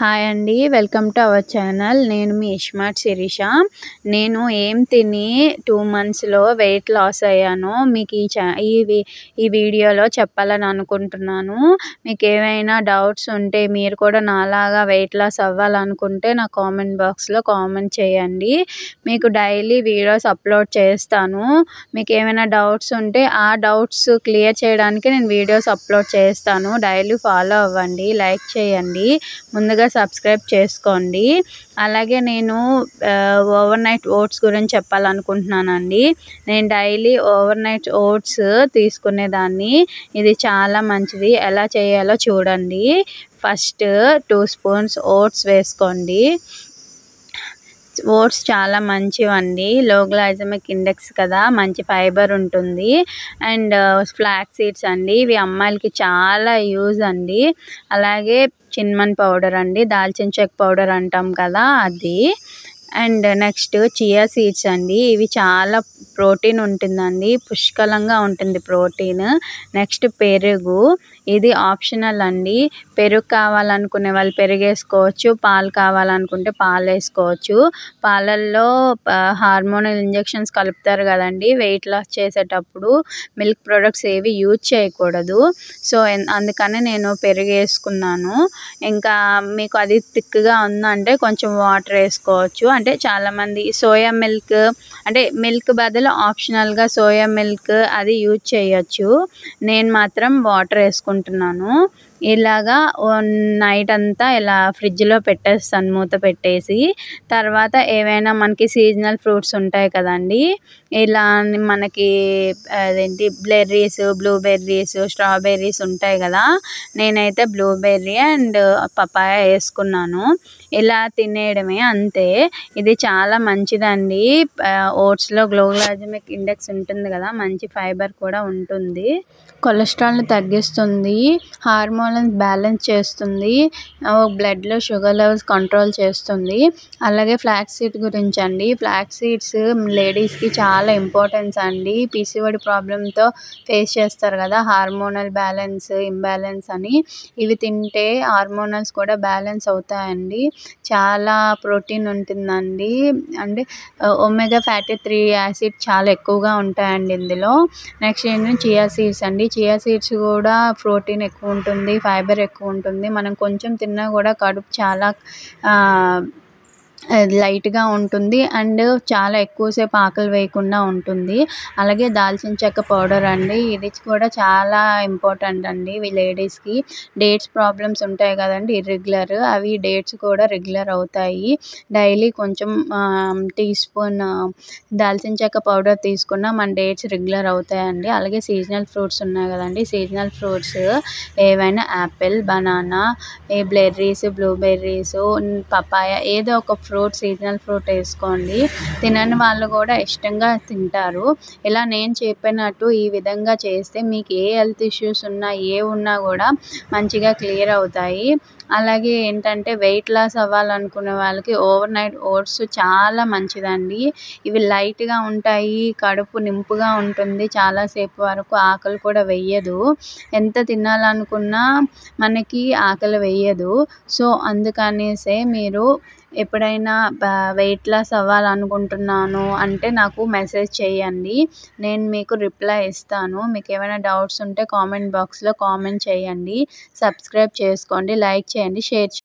Hi అండి. Welcome to our channel. నేను మీ ఇస్మార్ట్ శిరీష. నేను ఏం తిని 2 మంత్స్‌లో వెయిట్ లాస్ అయ్యానో మీకు ఈ వీడియోలో చెప్పాలని అనుకుంటున్నాను. మీకేమైనా డౌట్స్ ఉంటే మీరు కూడా నాలాగా వెయిట్ లాస్ అవ్వాలనుకుంటే నా కామెంట్ బాక్స్‌లో కామెంట్ చేయండి. మీకు డైలీ వీడియోస్ అప్లోడ్ చేస్తాను. మీకేమైనా డౌట్స్ ఉంటే ఆ డౌట్స్ క్లియర్ చేయడానికి నేను వీడియోస్ అప్లోడ్ చేస్తాను. డైలీ ఫాలో అవ్వండి, లైక్ చేయండి, ముందుగా సబ్స్క్రైబ్ చేసుకోండి. అలాగే నేను ఓవర్ నైట్ ఓట్స్ గురించి చెప్పాలనుకుంటున్నానండి. నేను డైలీ ఓవర్ నైట్ ఓట్స్ తీసుకునేదాన్ని. ఇది చాలా మంచిది. ఎలా చేయాలో చూడండి. ఫస్ట్ 2 స్పూన్స్ ఓట్స్ వేసుకోండి. ఓట్స్ చాలా మంచివండి. లో గ్లైసెమిక్ ఇండెక్స్ కదా, మంచి ఫైబర్ ఉంటుంది. అండ్ ఫ్లాక్స్ సీడ్స్ అండి, ఇవి అమ్మాయిలకి చాలా యూజ్ అండి. అలాగే చిన్నమన్ పౌడర్ అండి, దాల్చిన చెక్క పౌడర్ అంటాం కదా అది. అండ్ నెక్స్ట్ చియా సీడ్స్ అండి, ఇవి చాలా ప్రోటీన్ ఉంటుందండి, పుష్కలంగా ఉంటుంది ప్రోటీన్. నెక్స్ట్ పెరుగు, ఇది ఆప్షనల్ అండి. పెరుగు కావాలనుకునే వాళ్ళు పెరుగు వేసుకోవచ్చు, పాలు కావాలనుకుంటే పాలు వేసుకోవచ్చు. పాలల్లో హార్మోనల్ ఇంజెక్షన్స్ కలుపుతారు కదండి వెయిట్ లాస్ చేసేటప్పుడు. మిల్క్ ప్రొడక్ట్స్ ఏవి యూజ్ చేయకూడదు. సో అందుకని నేను పెరుగు వేసుకున్నాను. ఇంకా మీకు అది థిక్గా ఉందంటే కొంచెం వాటర్ వేసుకోవచ్చు. అంటే చాలామంది సోయా మిల్క్, అంటే మిల్క్ బదులు ఆప్షనల్గా సోయా మిల్క్ అది యూజ్ చేయొచ్చు. నేను మాత్రం వాటర్ వేసుకుంటున్నాను. ఇలాగా నైట్ అంతా ఇలా ఫ్రిడ్జ్లో పెట్టేస్తాను మూత పెట్టేసి. తర్వాత ఏవైనా మనకి సీజనల్ ఫ్రూట్స్ ఉంటాయి కదండి, ఇలా మనకి అదేంటి బ్లెర్రీస్, బ్లూబెర్రీస్, స్ట్రాబెర్రీస్ ఉంటాయి కదా, నేనైతే బ్లూబెర్రీ అండ్ పపాయ వేసుకున్నాను. ఇలా తినేయడమే, అంతే. ఇది చాలా మంచిదండి. ఓట్స్లో గ్లైసెమిక్ ఇండెక్స్ ఉంటుంది కదా, మంచి ఫైబర్ కూడా ఉంటుంది. కొలెస్ట్రాల్ని తగ్గిస్తుంది, హార్మోన్స్ బ్యాలెన్స్ చేస్తుంది, బ్లడ్లో షుగర్ లెవెల్స్ కంట్రోల్ చేస్తుంది. అలాగే ఫ్లాక్స్ సీడ్ గురించి అండి, ఫ్లాక్స్ సీడ్స్ లేడీస్కి చాలా ఇంపార్టెన్స్ అండి. పీసీఓడి ప్రాబ్లంతో ఫేస్ చేస్తారు కదా, హార్మోనల్ బ్యాలెన్స్, ఇంబ్యాలెన్స్ అని. ఇవి తింటే హార్మోనల్స్ కూడా బ్యాలెన్స్ అవుతాయండి. చాలా ప్రోటీన్ ఉంటుందండి. అంటే ఒమేగా ఫ్యాటీ 3 యాసిడ్ చాలా ఎక్కువగా ఉంటాయండి ఇందులో. నెక్స్ట్ ఏంటంటే చియా సీడ్స్ అండి. చియా సీడ్స్ కూడా ప్రోటీన్ ఎక్కువ ఉంటుంది, ఫైబర్ ఎక్కువ ఉంటుంది. మనం కొంచెం తిన్నా కూడా కడుపు చాలా లైట్గా ఉంటుంది అండ్ చాలా ఎక్కువసేపు ఆకలి వేయకుండా ఉంటుంది. అలాగే దాల్చిన చెక్క పౌడర్ అండి, ఇది కూడా చాలా ఇంపార్టెంట్ అండి లేడీస్కి. డేట్స్ ప్రాబ్లమ్స్ ఉంటాయి కదండి, ఇర్రెగ్యులర్, అవి డేట్స్ కూడా రెగ్యులర్ అవుతాయి. డైలీ కొంచెం టీ స్పూన్ దాల్చిన చెక్క పౌడర్ తీసుకున్నా మన డేట్స్ రెగ్యులర్ అవుతాయండి. అలాగే సీజనల్ ఫ్రూట్స్ ఉన్నాయి కదండి, సీజనల్ ఫ్రూట్స్ ఏవైనా యాపిల్, బనానా, బ్లెర్రీస్, బ్లూబెర్రీస్, పపాయ, ఏదో ఒక ఫ్రూట్, సీజనల్ ఫ్రూట్ వేసుకోండి. తినని వాళ్ళు కూడా ఇష్టంగా తింటారు. ఇలా నేను చెప్పినట్టు ఈ విధంగా చేస్తే మీకు ఏ హెల్త్ ఇష్యూస్ ఉన్నా, ఉన్నా కూడా మంచిగా క్లియర్ అవుతాయి. అలాగే ఏంటంటే వెయిట్ లాస్ అవ్వాలనుకునే వాళ్ళకి ఓవర్ నైట్ ఓట్స్ చాలా మంచిదండి. ఇవి లైట్గా ఉంటాయి, కడుపు నింపుగా ఉంటుంది, చాలాసేపు వరకు ఆకలి కూడా వెయ్యదు. ఎంత తినాలనుకున్నా మనకి ఆకలి వెయ్యదు. సో అందుకనేసే మీరు ఎప్పుడైనా వెయిట్ లాస్ అవ్వాలనుకుంటున్నాను అంటే నాకు మెసేజ్ చేయండి, నేను మీకు రిప్లై ఇస్తాను. మీకు ఏమైనా డౌట్స్ ఉంటే కామెంట్ బాక్స్లో కామెంట్ చేయండి. సబ్స్క్రైబ్ చేసుకోండి, లైక్ చేయండి, షేర్ చేయండి.